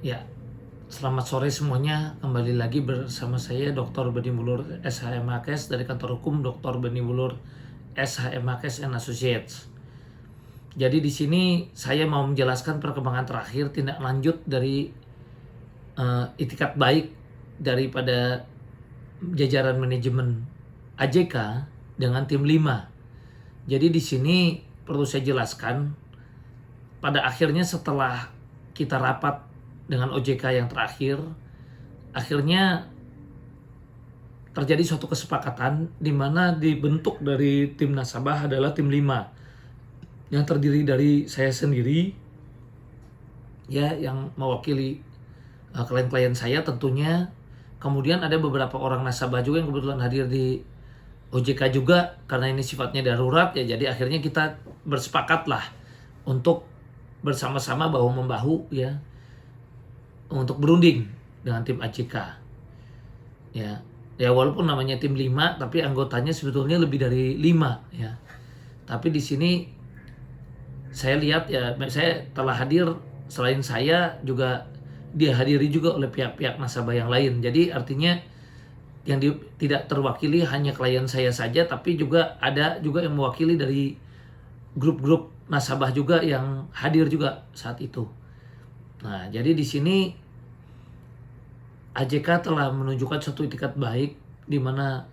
Ya, selamat sore semuanya. Kembali lagi bersama saya Dr. Beni Mulur SHM Makes dari kantor hukum Dr. Beni Mulur SHM Makes and Associates. Jadi di sini saya mau menjelaskan perkembangan terakhir tindak lanjut dari itikat baik daripada jajaran manajemen AJK dengan tim 5. Jadi di sini perlu saya jelaskan, pada akhirnya setelah kita rapat dengan OJK yang terakhir, akhirnya terjadi suatu kesepakatan di mana dibentuk dari tim nasabah adalah tim 5 yang terdiri dari saya sendiri ya, yang mewakili klien-klien saya tentunya. Kemudian ada beberapa orang nasabah juga yang kebetulan hadir di OJK juga, karena ini sifatnya darurat ya, jadi akhirnya kita bersepakat lah untuk bersama-sama bahu membahu ya, untuk berunding dengan tim AJK ya. Ya walaupun namanya tim 5 tapi anggotanya sebetulnya lebih dari 5 ya. Tapi di sini saya lihat ya, saya telah hadir, selain saya juga dihadiri juga oleh pihak-pihak nasabah yang lain. Jadi artinya yang tidak terwakili hanya klien saya saja, tapi juga ada juga yang mewakili dari grup-grup nasabah juga yang hadir juga saat itu. Nah, jadi di sini AJK telah menunjukkan suatu itikat baik di mana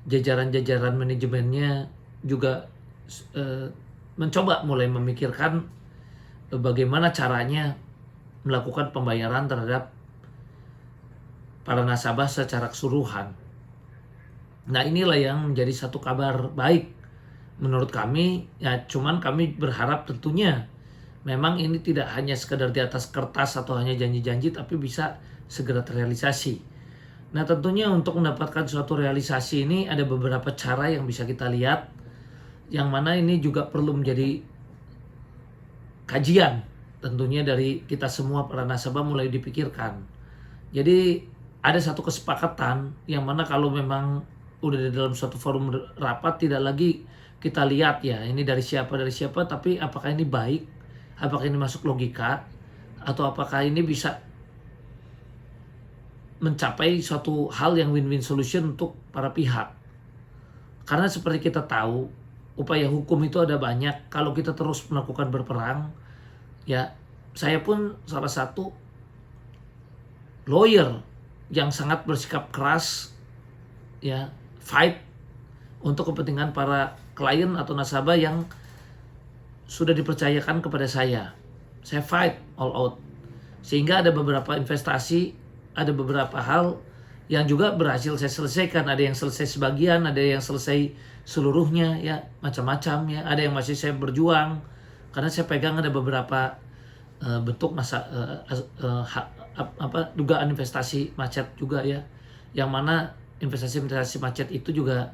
jajaran-jajaran manajemennya juga mencoba mulai memikirkan bagaimana caranya melakukan pembayaran terhadap para nasabah secara keseluruhan. Nah, inilah yang menjadi satu kabar baik menurut kami ya. Cuman kami berharap tentunya memang ini tidak hanya sekedar di atas kertas atau hanya janji-janji, tapi bisa segera terrealisasi. Nah, tentunya untuk mendapatkan suatu realisasi ini ada beberapa cara yang bisa kita lihat, yang mana ini juga perlu menjadi kajian tentunya dari kita semua para nasabah mulai dipikirkan. Jadi ada satu kesepakatan yang mana kalau memang udah di dalam suatu forum rapat, tidak lagi kita lihat ya ini dari siapa, tapi apakah ini baik, apakah ini masuk logika, atau apakah ini bisa mencapai suatu hal yang win-win solution untuk para pihak. Karena seperti kita tahu, upaya hukum itu ada banyak. Kalau kita terus melakukan berperang ya, saya pun salah satu lawyer yang sangat bersikap keras ya, fight untuk kepentingan para klien atau nasabah yang sudah dipercayakan kepada saya. Saya fight all out. Sehingga ada beberapa investasi, ada beberapa hal yang juga berhasil saya selesaikan. Ada yang selesai sebagian, ada yang selesai seluruhnya ya, macam-macam ya. Ada yang masih saya berjuang karena saya pegang ada beberapa bentuk dugaan investasi macet juga ya, yang mana investasi macet itu juga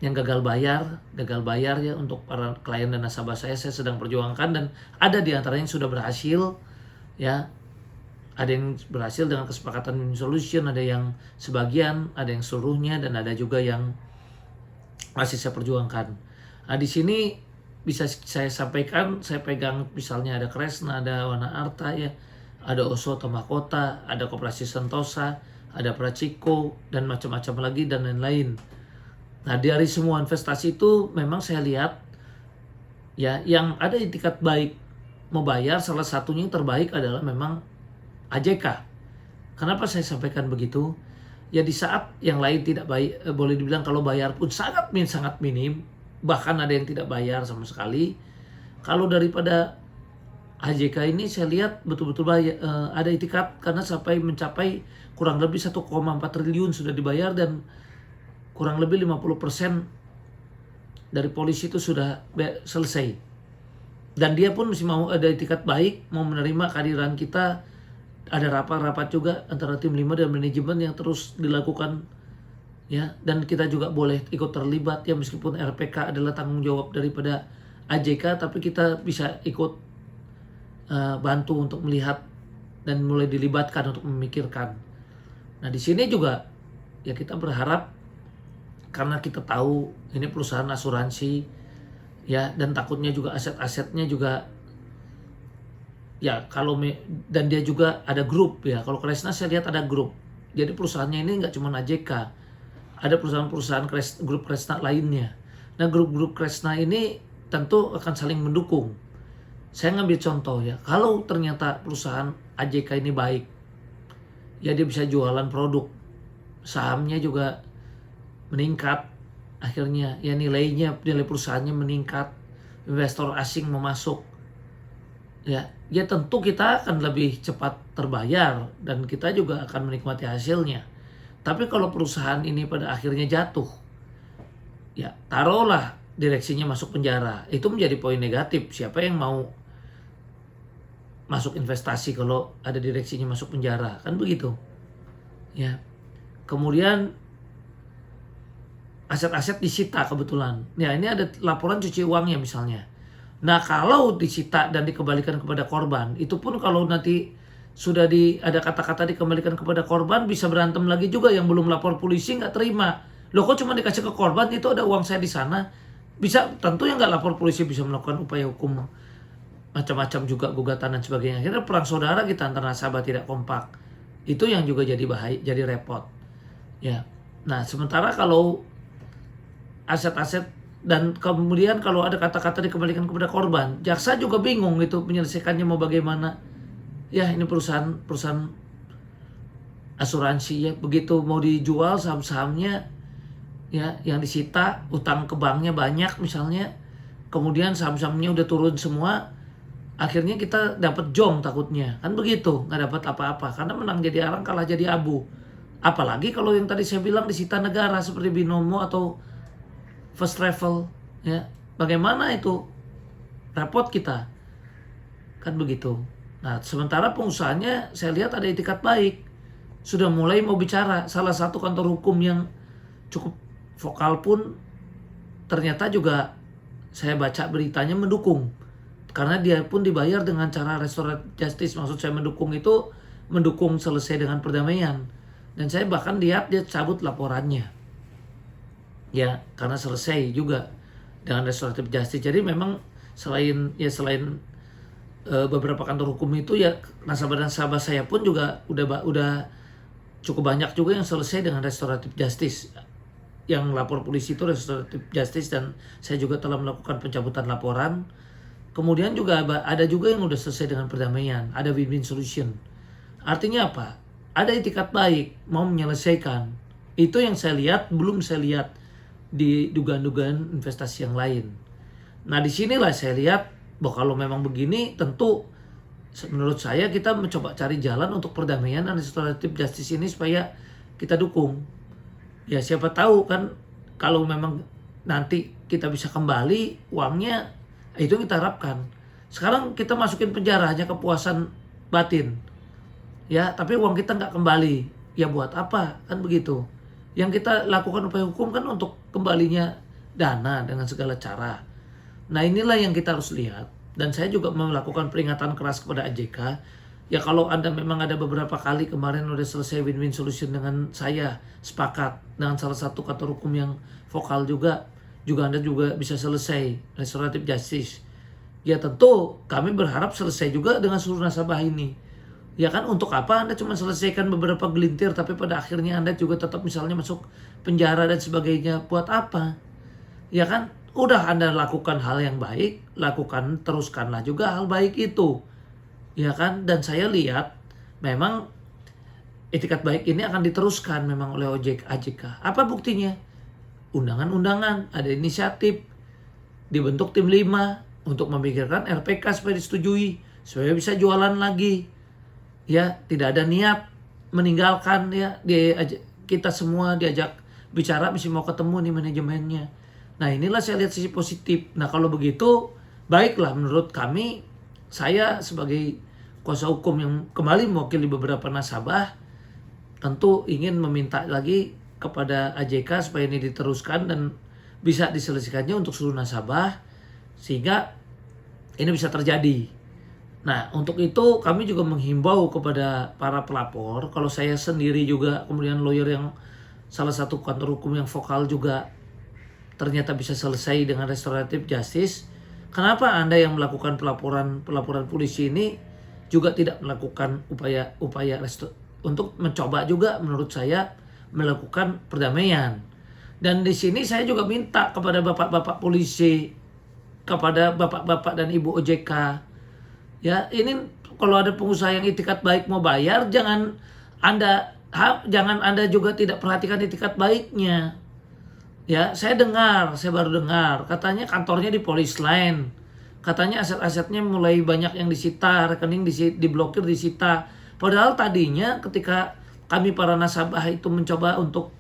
yang gagal bayar ya untuk para klien dan nasabah saya sedang perjuangkan. Dan ada di antaranya yang sudah berhasil ya, ada yang berhasil dengan kesepakatan solution, ada yang sebagian, ada yang seluruhnya, dan ada juga yang masih saya perjuangkan. Nah, di sini bisa saya sampaikan, saya pegang misalnya ada Kresna, ada Wana Arta ya, ada Oso Tamakota, ada Koperasi Sentosa, ada Praciko, dan macam-macam lagi dan lain-lain. Nah, dari semua investasi itu memang saya lihat ya, yang ada itikat baik mau bayar, salah satunya yang terbaik adalah memang AJK. Kenapa saya sampaikan begitu? Ya di saat yang lain tidak baik, boleh dibilang kalau bayar pun sangat minim, bahkan ada yang tidak bayar sama sekali. Kalau daripada AJK ini saya lihat betul-betul ada itikat, karena sampai mencapai kurang lebih 1,4 triliun sudah dibayar, dan kurang lebih 50% dari polisi itu sudah selesai. Dan dia pun masih mau ada itikat baik, mau menerima kehadiran kita. Ada rapat-rapat juga antara tim 5 dan manajemen yang terus dilakukan ya, dan kita juga boleh ikut terlibat ya, meskipun RPK adalah tanggung jawab daripada AJK, tapi kita bisa ikut bantu untuk melihat dan mulai dilibatkan untuk memikirkan. Nah, di sini juga ya kita berharap, karena kita tahu ini perusahaan asuransi ya, dan takutnya juga aset-asetnya juga Ya kalau dan dia juga ada grup ya. Kalau Kresna saya lihat ada grup. Jadi perusahaannya ini nggak cuma AJK, ada perusahaan-perusahaan grup Kresna lainnya. Nah grup-grup Kresna ini tentu akan saling mendukung. Saya ngambil contoh ya, kalau ternyata perusahaan AJK ini baik, ya dia bisa jualan produk, sahamnya juga meningkat, akhirnya ya nilai perusahaannya meningkat, investor asing mau masuk, ya tentu kita akan lebih cepat terbayar dan kita juga akan menikmati hasilnya. Tapi kalau perusahaan ini pada akhirnya jatuh, ya taruhlah direksinya masuk penjara, itu menjadi poin negatif. Siapa yang mau masuk investasi kalau ada direksinya masuk penjara, kan begitu ya. Kemudian aset-aset disita kebetulan ya, ini ada laporan cuci uangnya misalnya. Nah kalau disita dan dikembalikan kepada korban, itu pun kalau nanti sudah ada kata-kata dikembalikan kepada korban, bisa berantem lagi juga. Yang belum lapor polisi nggak terima, loh kok cuma dikasih ke korban, itu ada uang saya di sana. Bisa, tentu yang nggak lapor polisi bisa melakukan upaya hukum macam-macam juga, gugatan dan sebagainya. Akhirnya perang saudara kita antara nasabah tidak kompak. Itu yang juga jadi bahaya, jadi repot. Ya. Nah, sementara kalau aset-aset dan kemudian kalau ada kata-kata dikembalikan kepada korban, jaksa juga bingung itu menyelesaikannya mau bagaimana. Ya, ini perusahaan asuransi ya, begitu mau dijual saham-sahamnya ya yang disita, utang ke banknya banyak misalnya, kemudian saham-sahamnya udah turun semua. Akhirnya kita dapat jong takutnya, kan begitu, nggak dapat apa-apa karena menang jadi arang, kalah jadi abu. Apalagi kalau yang tadi saya bilang disita negara seperti Binomo atau First Travel, ya bagaimana itu, repot kita, kan begitu. Nah sementara pengusahanya saya lihat ada itikat baik, sudah mulai mau bicara. Salah satu kantor hukum yang cukup vokal pun ternyata juga saya baca beritanya mendukung. Karena dia pun dibayar dengan cara restoratif justice. Maksud saya mendukung itu mendukung selesai dengan perdamaian. Dan saya bahkan lihat dia cabut laporannya. Ya, karena selesai juga dengan restoratif justice. Jadi memang selain beberapa kantor hukum itu ya, nasabah-nasabah saya pun juga udah cukup banyak juga yang selesai dengan restoratif justice. Yang lapor polisi itu restoratif justice, dan saya juga telah melakukan pencabutan laporan. Kemudian juga ada juga yang udah selesai dengan perdamaian, ada win-win solution. Artinya apa? Ada itikat baik, mau menyelesaikan. Itu yang saya lihat, belum saya lihat di dugaan-dugaan investasi yang lain. Nah disinilah saya lihat bahwa kalau memang begini, tentu menurut saya kita mencoba cari jalan untuk perdamaian dan restoratif justice ini supaya kita dukung. Ya siapa tahu kan kalau memang nanti kita bisa kembali uangnya, itu yang kita harapkan. Sekarang kita masukin penjara hanya kepuasan batin, ya, tapi uang kita nggak kembali, ya buat apa, kan begitu. Yang kita lakukan upaya hukum kan untuk kembalinya dana dengan segala cara. Nah inilah yang kita harus lihat. Dan saya juga melakukan peringatan keras kepada AJK. Ya kalau Anda memang ada beberapa kali kemarin udah selesai win-win solution dengan saya, sepakat dengan salah satu kantor hukum yang vokal juga Anda juga bisa selesai restoratif justice. Ya tentu kami berharap selesai juga dengan seluruh nasabah ini. Ya kan, untuk apa Anda cuma selesaikan beberapa gelintir tapi pada akhirnya Anda juga tetap misalnya masuk penjara dan sebagainya. Buat apa? Ya kan, udah Anda lakukan hal yang baik, teruskanlah juga hal baik itu. Ya kan, dan saya lihat memang itikat baik ini akan diteruskan memang oleh AJK. Apa buktinya? Undangan-undangan, ada inisiatif, dibentuk tim 5 untuk memikirkan RPK supaya disetujui, supaya bisa jualan lagi. Ya, tidak ada niat meninggalkan ya, kita semua diajak bicara, mesti mau ketemu nih manajemennya. Nah inilah saya lihat sisi positif. Nah kalau begitu, baiklah menurut kami, saya sebagai kuasa hukum yang kembali mewakili beberapa nasabah, tentu ingin meminta lagi kepada AJK supaya ini diteruskan dan bisa diselesaikannya untuk seluruh nasabah, sehingga ini bisa terjadi. Nah untuk itu kami juga menghimbau kepada para pelapor, kalau saya sendiri juga, kemudian lawyer yang salah satu kantor hukum yang vokal juga ternyata bisa selesai dengan restoratif justice. Kenapa Anda yang melakukan pelaporan polisi ini juga tidak melakukan upaya untuk mencoba juga menurut saya melakukan perdamaian. Dan di sini saya juga minta kepada bapak-bapak polisi, kepada bapak-bapak dan ibu OJK, ya ini kalau ada pengusaha yang itikat baik mau bayar, jangan anda juga tidak perhatikan itikat baiknya. Ya, saya baru dengar, katanya kantornya di Polis Line. Katanya aset-asetnya mulai banyak yang disita, rekening diblokir, disita. Padahal tadinya ketika kami para nasabah itu mencoba untuk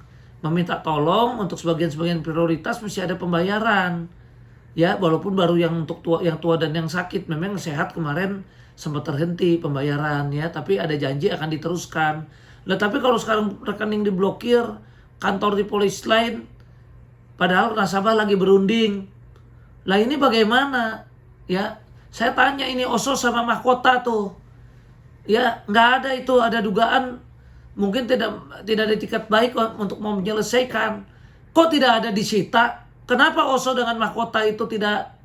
meminta tolong untuk sebagian prioritas mesti ada pembayaran. Ya, walaupun baru yang untuk yang tua dan yang sakit, memang sehat kemarin sempat terhenti pembayaran ya, tapi ada janji akan diteruskan. Lah tapi kalau sekarang rekening diblokir, kantor di Polis Line, padahal nasabah lagi berunding. Lah ini bagaimana? Ya, saya tanya ini OSO sama mahkota tuh. Ya, nggak ada itu, ada dugaan mungkin tidak ada etikat baik untuk mau menyelesaikan. Kok tidak ada disita? Kenapa OSO dengan mahkota itu tidak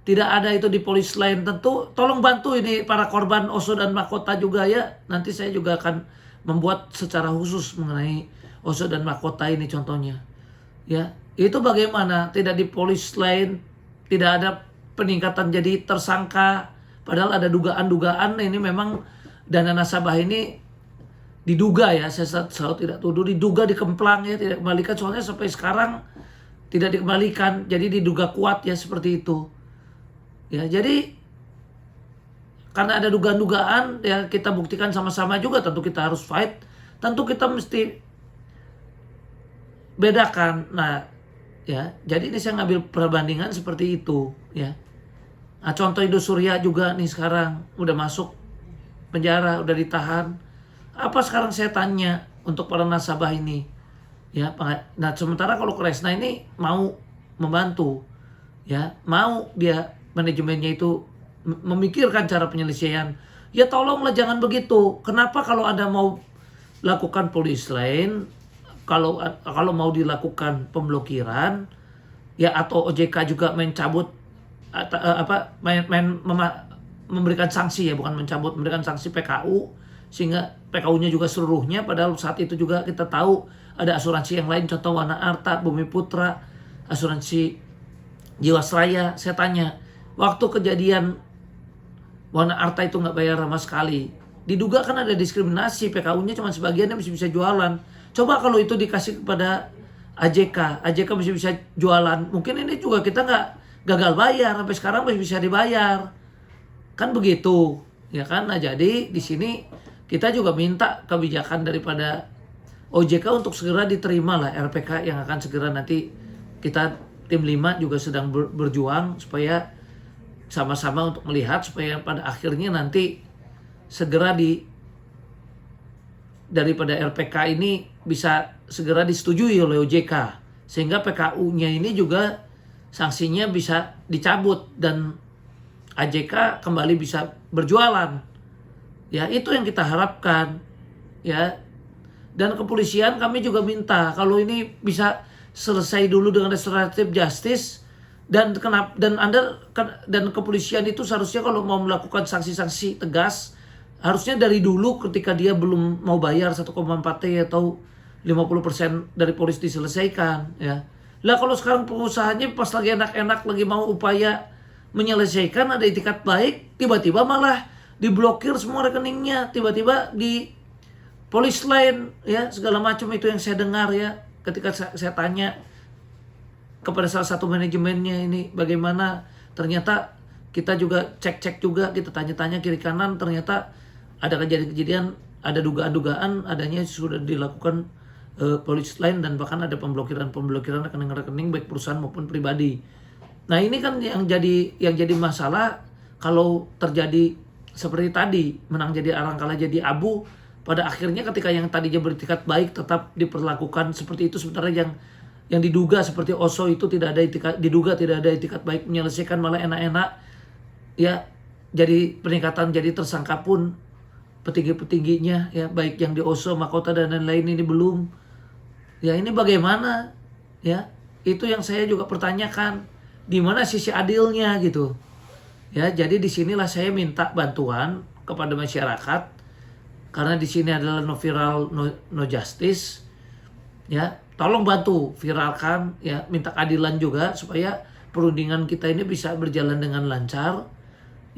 ada itu di Polis Line? Tentu tolong bantu ini para korban OSO dan mahkota juga ya. Nanti saya juga akan membuat secara khusus mengenai OSO dan mahkota ini contohnya. Ya, itu bagaimana tidak di Polis Line, tidak ada peningkatan jadi tersangka, padahal ada dugaan-dugaan ini memang dana nasabah ini diduga ya, saya selalu tidak tuduh, diduga dikemplang ya, tidak dikembalikan, soalnya sampai sekarang tidak dikembalikan, jadi diduga kuat ya seperti itu. Ya, jadi karena ada dugaan-dugaan ya kita buktikan sama-sama juga, tentu kita harus fight, tentu kita mesti bedakan. Nah, ya, jadi ini saya ngambil perbandingan seperti itu ya. Nah, contoh Indosuria juga nih sekarang udah masuk penjara, udah ditahan. Apa sekarang saya tanya untuk para nasabah ini? Ya, nah sementara kalau Kresna ini mau membantu, ya, mau dia manajemennya itu memikirkan cara penyelesaian. Ya tolonglah jangan begitu. Kenapa kalau Anda mau lakukan Polis Line, kalau mau dilakukan pemblokiran, ya atau OJK juga mencabut memberikan sanksi ya, bukan mencabut, memberikan sanksi PKU, sehingga PKU-nya juga seluruhnya, padahal saat itu juga kita tahu ada asuransi yang lain, contoh Wana Arta, Bumi Putra, asuransi Jiwasraya. Saya tanya, waktu kejadian Wana Arta itu nggak bayar sama sekali, diduga kan ada diskriminasi, PKU-nya cuma sebagian yang bisa jualan. Coba kalau itu dikasih kepada AJK masih bisa jualan, mungkin ini juga kita nggak gagal bayar, sampai sekarang masih bisa dibayar. Kan begitu, ya kan? Nah, jadi di sini kita juga minta kebijakan daripada OJK untuk segera diterima lah RPK yang akan segera nanti kita tim 5 juga sedang berjuang supaya sama-sama untuk melihat supaya pada akhirnya nanti segera daripada RPK ini bisa segera disetujui oleh OJK sehingga PKU-nya ini juga sanksinya bisa dicabut dan AJK kembali bisa berjualan. Ya, itu yang kita harapkan. Ya. Dan kepolisian kami juga minta kalau ini bisa selesai dulu dengan restoratif justice dan kepolisian itu seharusnya kalau mau melakukan sanksi-sanksi tegas harusnya dari dulu ketika dia belum mau bayar 1,4 T atau 50% dari polis diselesaikan ya. Lah kalau sekarang pengusahanya pas lagi enak-enak lagi mau upaya menyelesaikan ada itikat baik, tiba-tiba malah diblokir semua rekeningnya, tiba-tiba di Polis Line ya, segala macam itu yang saya dengar ya ketika saya tanya kepada salah satu manajemennya ini bagaimana, ternyata kita juga cek juga, kita tanya-tanya kiri kanan, ternyata ada kejadian-kejadian, ada dugaan-dugaan adanya sudah dilakukan Polis Line dan bahkan ada pemblokiran rekening-rekening baik perusahaan maupun pribadi. Nah, ini kan yang jadi masalah kalau terjadi seperti tadi, menang jadi arang kalah jadi abu, pada akhirnya ketika yang tadinya beretikat baik tetap diperlakukan seperti itu, sementara yang diduga seperti OSO itu tidak ada etikat baik menyelesaikan malah enak-enak ya, jadi peningkatan jadi tersangka pun petinggi-petingginya ya, baik yang di OSO, mahkota dan lain-lain ini belum. Ya ini bagaimana ya, itu yang saya juga pertanyakan, di mana sisi adilnya gitu ya. Jadi disinilah saya minta bantuan kepada masyarakat, karena di sini adalah no viral no justice, ya tolong bantu viralkan, ya minta keadilan juga supaya perundingan kita ini bisa berjalan dengan lancar,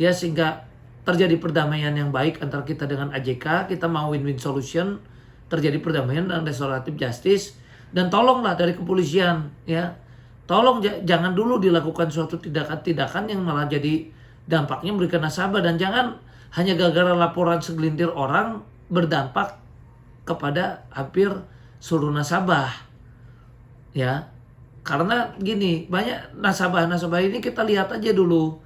ya sehingga terjadi perdamaian yang baik antara kita dengan AJK. Kita mau win-win solution, terjadi perdamaian dan restoratif justice. Dan tolonglah dari kepolisian, ya tolong jangan dulu dilakukan suatu tindakan-tindakan yang malah jadi dampaknya memberikan nasabah, dan jangan hanya gara-gara laporan segelintir orang berdampak kepada hampir seluruh nasabah, ya. Karena gini, banyak nasabah-nasabah ini kita lihat aja dulu,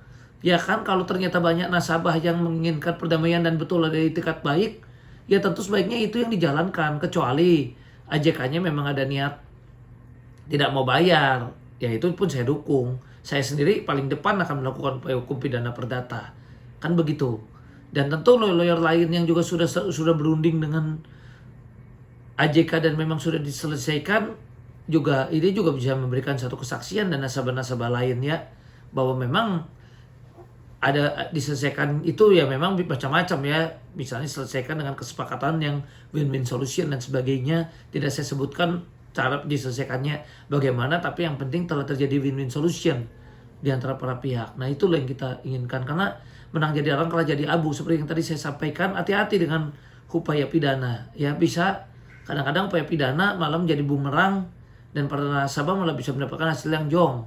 ya kan, kalau ternyata banyak nasabah yang menginginkan perdamaian dan betul ada itikat baik, ya tentu sebaiknya itu yang dijalankan, kecuali AJK-nya memang ada niat tidak mau bayar, ya itu pun saya dukung. Saya sendiri paling depan akan melakukan upaya hukum pidana perdata, kan begitu. Dan tentu lawyer lain yang juga sudah berunding dengan AJK dan memang sudah diselesaikan juga, ini juga bisa memberikan satu kesaksian dan nasabah-nasabah lain, ya, bahwa memang ada diselesaikan itu, ya memang macam-macam, ya, misalnya selesaikan dengan kesepakatan yang win-win solution dan sebagainya. Tidak saya sebutkan cara diselesaikannya bagaimana, tapi yang penting telah terjadi win-win solution di antara para pihak. Nah itulah yang kita inginkan, karena menang jadi arang kalah jadi abu. Seperti yang tadi saya sampaikan, hati-hati dengan upaya pidana, ya bisa kadang-kadang upaya pidana malah menjadi bumerang dan para nasabah malah bisa mendapatkan hasil yang jong.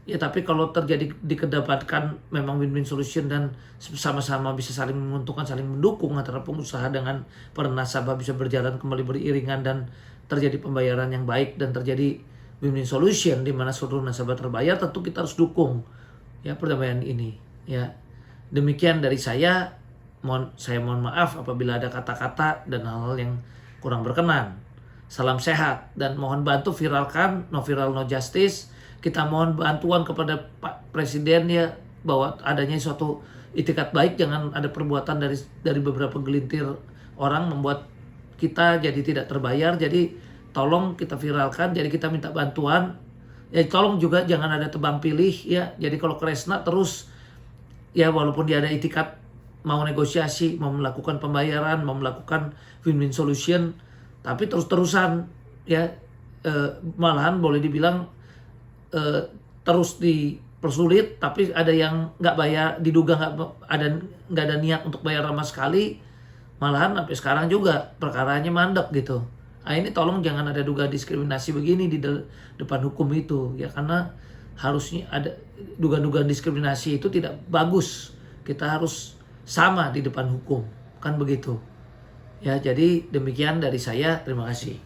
Ya tapi kalau terjadi dikedepankan memang win-win solution dan sama-sama bisa saling menguntungkan, saling mendukung antara pengusaha dengan para nasabah, bisa berjalan kembali beriringan dan terjadi pembayaran yang baik dan terjadi win-win solution di mana seluruh nasabah terbayar, tentu kita harus dukung, ya, perdamaian ini, ya. Demikian dari saya. Mohon maaf apabila ada kata-kata dan hal-hal yang kurang berkenan. Salam sehat dan mohon bantu viralkan no viral no justice. Kita mohon bantuan kepada Pak Presiden, ya, bahwa adanya suatu itikat baik, jangan ada perbuatan dari beberapa gelintir orang membuat kita jadi tidak terbayar. Jadi tolong kita viralkan, jadi kita minta bantuan. Ya tolong juga jangan ada tebang pilih, ya. Jadi kalau Kresna terus, ya walaupun dia ada itikat mau negosiasi, mau melakukan pembayaran, mau melakukan win-win solution, tapi terus-terusan, ya, malahan boleh dibilang terus dipersulit, tapi ada yang nggak bayar, diduga nggak ada niat untuk bayar sama sekali, malahan sampai sekarang juga perkaranya mandek gitu. Nah ini tolong jangan ada duga diskriminasi begini di depan hukum itu, ya, karena harusnya ada dugaan-dugaan diskriminasi itu tidak bagus. Kita harus sama di depan hukum, kan begitu. Ya jadi demikian dari saya, terima kasih.